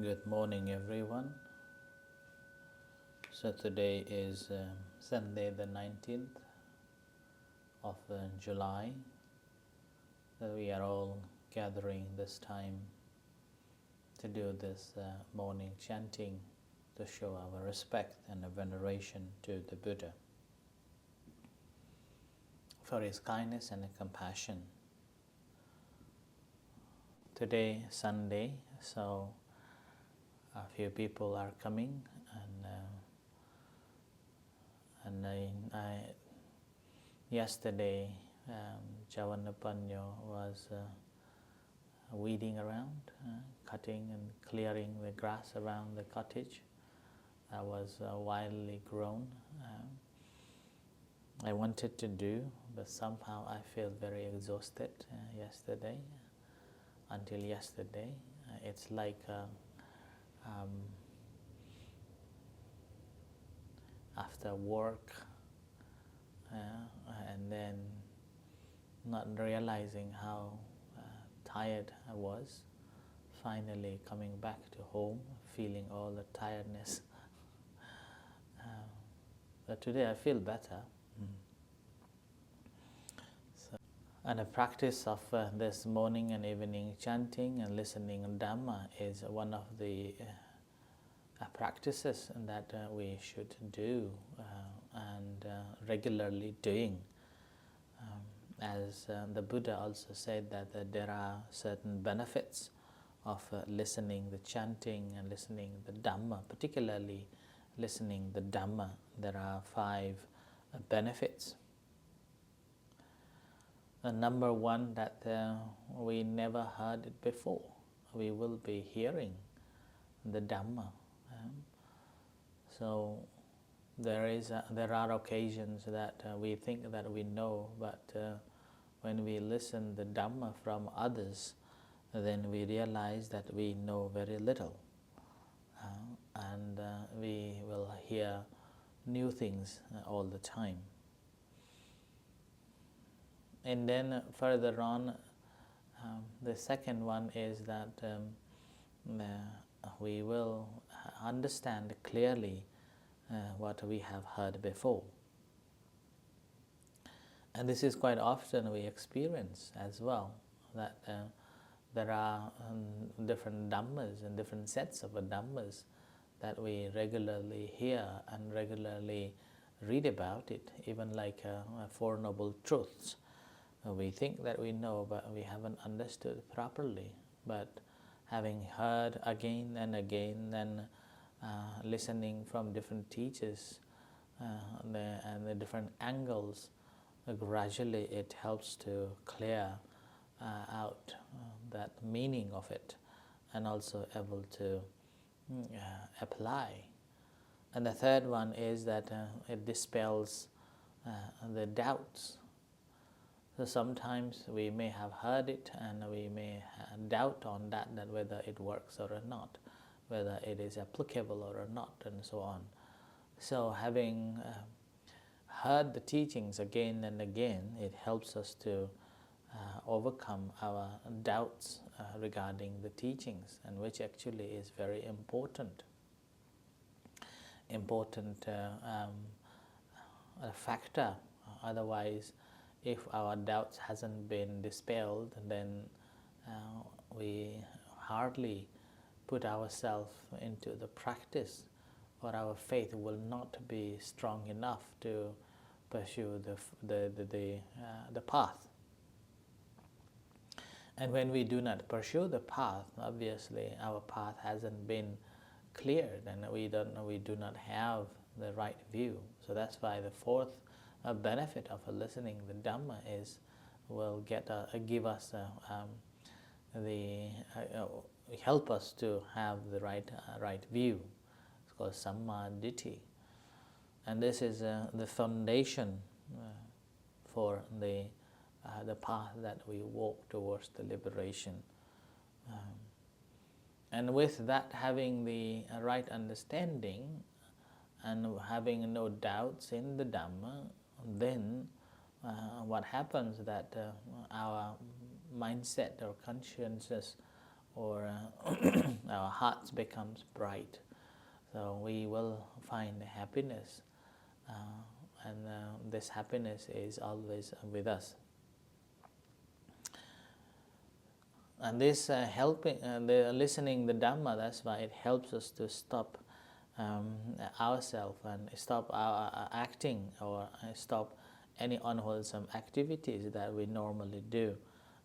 Good morning, everyone. So today is Sunday, the 19th of July. We are all gathering this time to do this morning chanting to show our respect and veneration to the Buddha for his kindness and compassion. Today, Sunday, so a few people are coming, and yesterday Javanapanyo was weeding around, cutting and clearing the grass around the cottage that was wildly grown. I wanted to do, but somehow I feel very exhausted until yesterday. It's like after work and then not realizing how tired I was, finally coming back to home, feeling all the tiredness. But today I feel better. And the practice of this morning and evening chanting and listening to Dhamma is one of the practices that we should do and regularly doing. As the Buddha also said that there are certain benefits of listening the chanting and listening the Dhamma, particularly listening the Dhamma. There are 5 benefits. Number 1, that we never heard it before. We will be hearing the Dhamma. So there are occasions that we think that we know, but when we listen the Dhamma from others, then we realize that we know very little, and we will hear new things all the time. And then further on, the second one is that we will understand clearly what we have heard before. And this is quite often we experience as well, that there are different Dhammas and different sets of Dhammas that we regularly hear and regularly read about it, even like Four Noble Truths. We think that we know, but we haven't understood properly. But having heard again and again, then listening from different teachers and the different angles, gradually it helps to clear out that meaning of it, and also able to apply. And the third one is that it dispels the doubts. So sometimes we may have heard it and we may doubt on that whether it works or not, whether it is applicable or not, and so on. So having heard the teachings again and again, it helps us to overcome our doubts regarding the teachings, and which actually is very important factor. Otherwise, if our doubts hasn't been dispelled, then we hardly put ourselves into the practice, or our faith will not be strong enough to pursue the path. And when we do not pursue the path, obviously our path hasn't been cleared, and we do not have the right view. So that's why the fourth benefit of listening the Dhamma is will give us help us to have the right view. It's called Samma Ditthi, and this is the foundation for the path that we walk towards the liberation. And with that, having the right understanding and having no doubts in the Dhamma, then what happens that our mindset or consciousness or our hearts becomes bright. So we will find happiness, and this happiness is always with us. And this helping, the listening the Dhamma, that's why it helps us to stop ourselves and stop our acting, or stop any unwholesome activities that we normally do.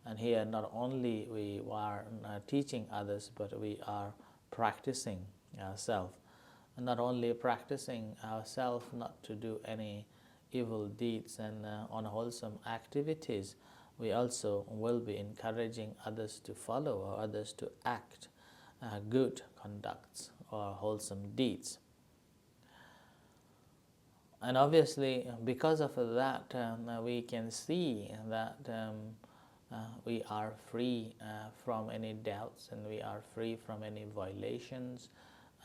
And here not only we are teaching others, but we are practicing ourselves. And not only practicing ourselves not to do any evil deeds and unwholesome activities, we also will be encouraging others to follow, or others to act good conducts or wholesome deeds. And obviously, because of that, we can see that we are free from any doubts, and we are free from any violations,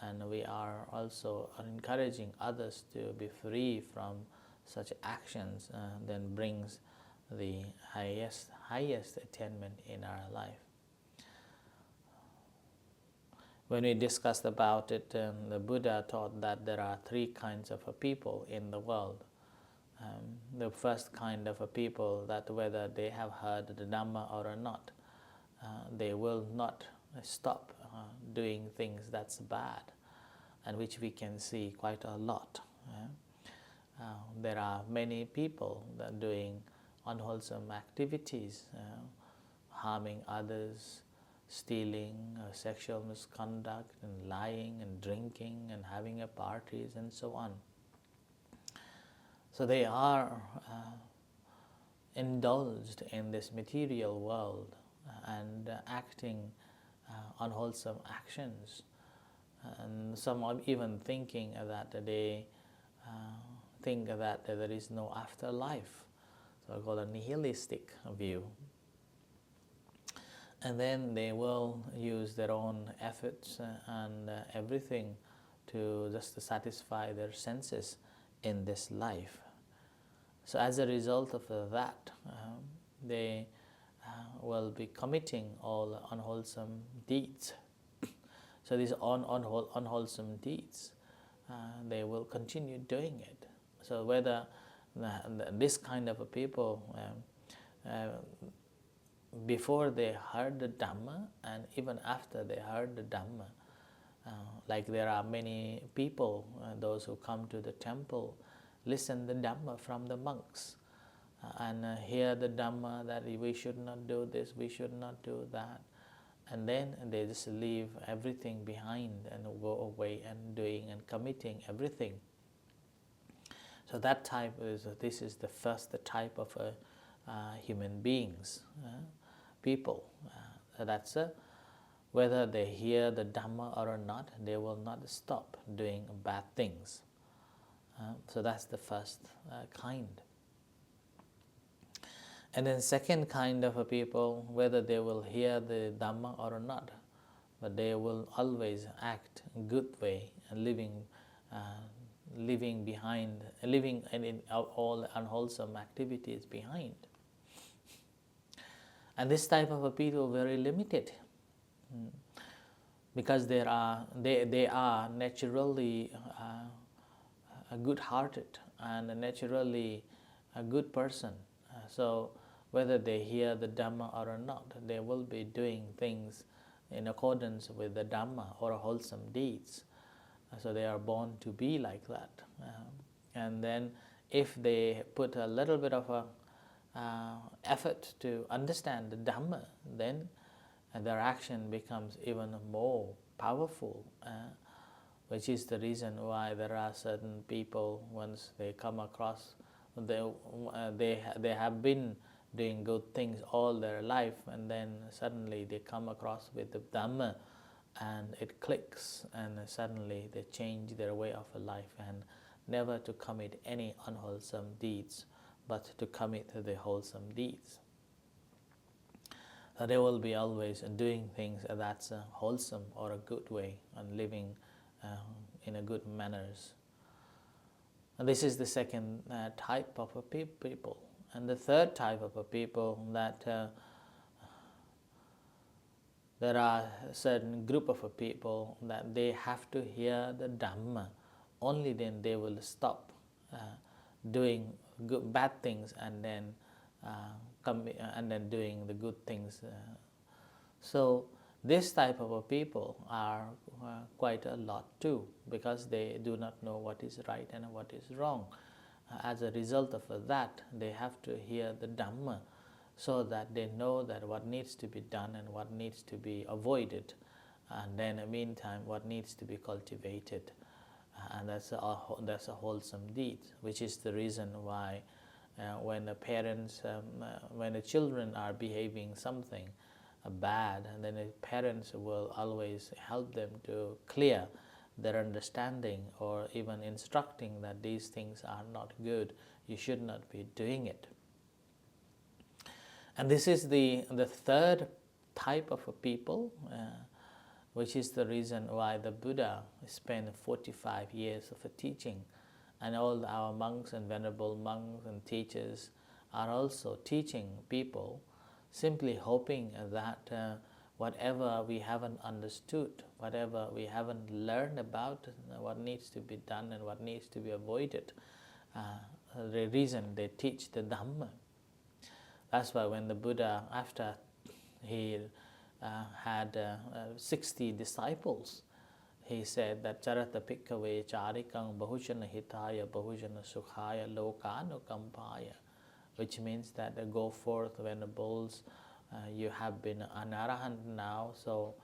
and we are also encouraging others to be free from such actions, then brings the highest attainment in our life. When we discussed about it, the Buddha taught that there are three kinds of people in the world. The first kind of a people, that whether they have heard the Dhamma or not, they will not stop doing things that's bad, and which we can see quite a lot. There are many people that are doing unwholesome activities, harming others, stealing, sexual misconduct, and lying, and drinking, and having parties, and so on. So they are indulged in this material world and acting unwholesome actions. And some are even thinking that they think that there is no afterlife. So I call a nihilistic view. And then they will use their own efforts and everything to just satisfy their senses in this life. So as a result of that, they will be committing all unwholesome deeds. So these unwholesome deeds, they will continue doing it. So whether this kind of a people, before they heard the Dhamma and even after they heard the Dhamma, like there are many people, those who come to the temple, listen the Dhamma from the monks, and hear the Dhamma that we should not do this, we should not do that, and then they just leave everything behind and go away and doing and committing everything. So that type this is the first type of human beings, people. That's whether they hear the Dhamma or not, they will not stop doing bad things. So that's the first kind. And then second kind of a people, whether they will hear the Dhamma or not, but they will always act in good way and living in all unwholesome activities behind. And this type of a people very limited, because they are naturally good-hearted and naturally a good person. So whether they hear the Dhamma or not, they will be doing things in accordance with the Dhamma or wholesome deeds. So they are born to be like that. And then if they put a little bit of effort to understand the Dhamma, then their action becomes even more powerful, which is the reason why there are certain people, once they come across, they have been doing good things all their life, and then suddenly they come across with the Dhamma and it clicks, and suddenly they change their way of life and never to commit any unwholesome deeds, but to commit the wholesome deeds. So they will be always doing things that's wholesome or a good way, and living in a good manners. And this is the second type of a people. And the third type of a people, that there are a certain group of people that they have to hear the Dhamma. Only then they will stop doing bad things and then doing the good things. So this type of people are quite a lot too, because they do not know what is right and what is wrong. As a result of that, they have to hear the Dhamma, so that they know that what needs to be done and what needs to be avoided, and then in the meantime what needs to be cultivated. And that's a wholesome deed, which is the reason why when the parents, when the children are behaving something bad, and then the parents will always help them to clear their understanding, or even instructing that these things are not good, you should not be doing it. And this is the third type of a people, which is the reason why the Buddha spent 45 years of a teaching, and all our monks and venerable monks and teachers are also teaching people, simply hoping that whatever we haven't understood, whatever we haven't learned about what needs to be done and what needs to be avoided, the reason they teach the Dhamma. That's why when the Buddha, after he had 60 disciples, he said that Charata Pikkave Charikang Bahujana Hitaya Bahujana Sukhaya Lokanukampaya, which means that go forth, Venerable, you have been an arahant now, so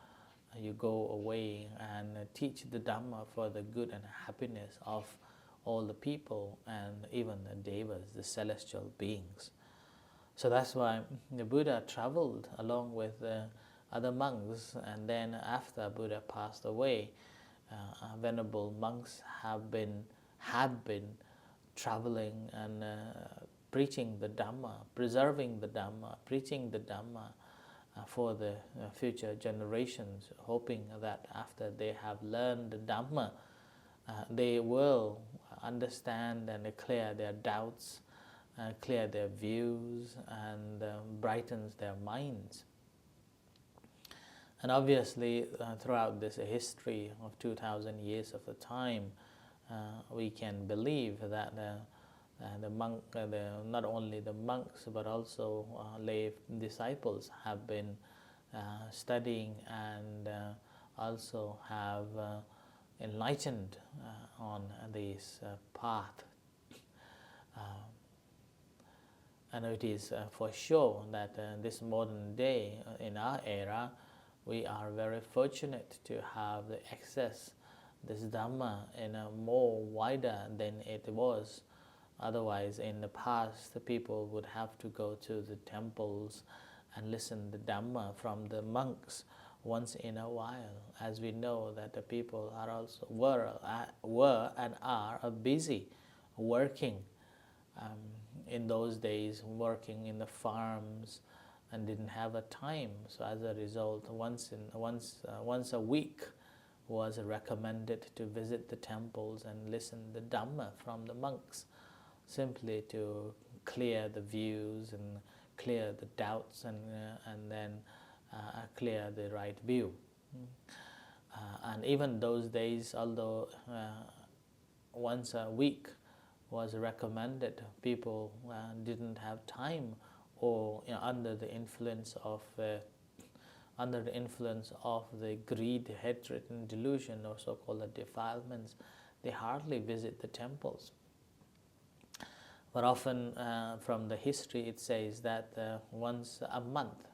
you go away and teach the Dhamma for the good and happiness of all the people and even the devas, the celestial beings. So that's why the Buddha traveled along with other monks, and then after Buddha passed away, venerable monks had been traveling and preaching the Dhamma, preserving the Dhamma, preaching the Dhamma for the future generations, hoping that after they have learned the Dhamma, they will understand and clear their doubts, clear their views, and brightens their minds. And obviously, throughout this history of 2000 years of the time, we can believe that the monk, not only the monks but also lay disciples have been studying and also have enlightened on this path. And it is for sure that this modern day, in our era, we are very fortunate to have the access this Dhamma in a more wider than it was. Otherwise, in the past, the people would have to go to the temples and listen to the Dhamma from the monks once in a while. As we know that the people are also were and are busy working. In those days, working in the farms and didn't have a time. So as a result, once a week was recommended to visit the temples and listen the Dhamma from the monks, simply to clear the views and clear the doubts and then clear the right view. And even those days, although once a week was recommended, people didn't have time, or under the influence of the greed, hatred, and delusion, or so-called defilements, they hardly visit the temples. But often from the history it says that once a month,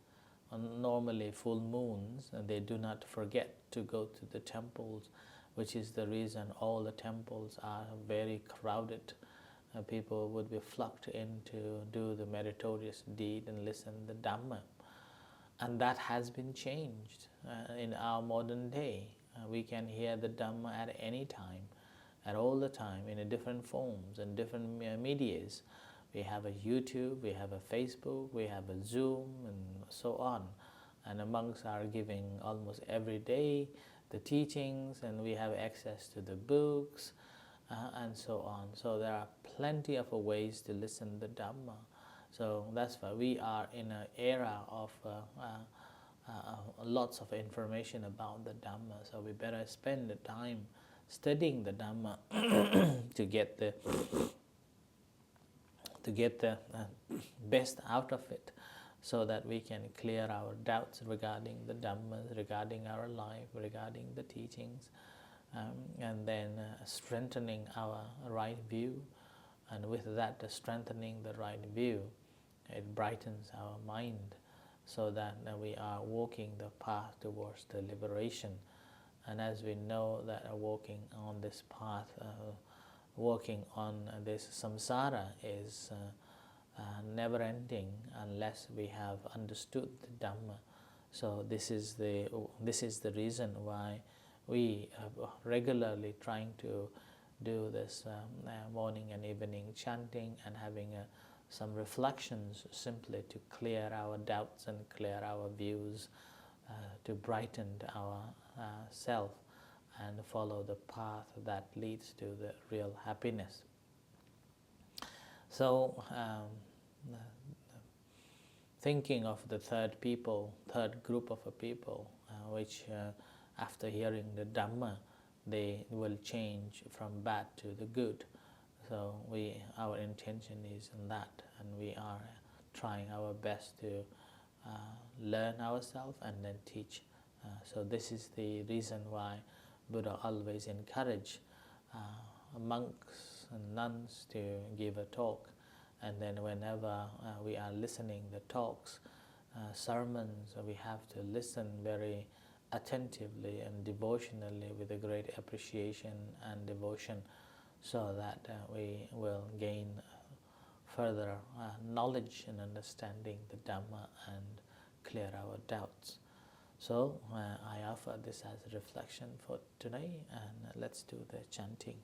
on normally full moons, they do not forget to go to the temples, which is the reason all the temples are very crowded. People would be flocked in to do the meritorious deed and listen the Dhamma. And that has been changed in our modern day. We can hear the Dhamma at any time, at all the time, in different forms and different medias. We have a YouTube, we have a Facebook, we have a Zoom, and so on. And the monks are giving almost every day the teachings, and we have access to the books, and so on. So there are plenty of ways to listen the Dhamma. So that's why we are in an era of lots of information about the Dhamma, so we better spend the time studying the Dhamma to get the best out of it, so that we can clear our doubts regarding the Dhammas, regarding our life, regarding the teachings, and then strengthening our right view. And with that, strengthening the right view, it brightens our mind, so that we are walking the path towards the liberation. And as we know that walking on this path, working on this samsara is never ending unless we have understood the Dhamma. So this is the reason why we are regularly trying to do this morning and evening chanting and having some reflections, simply to clear our doubts and clear our views, to brighten our self and follow the path that leads to the real happiness. So thinking of the third group of people, which after hearing the Dhamma, they will change from bad to the good. So our intention is in that, and we are trying our best to learn ourselves and then teach. So this is the reason why Buddha always encouraged monks and nuns to give a talk, and then whenever we are listening the talks, sermons, we have to listen very attentively and devotionally with a great appreciation and devotion, so that we will gain further knowledge and understanding the Dhamma and clear our doubts. So I offer this as a reflection for today, and let's do the chanting.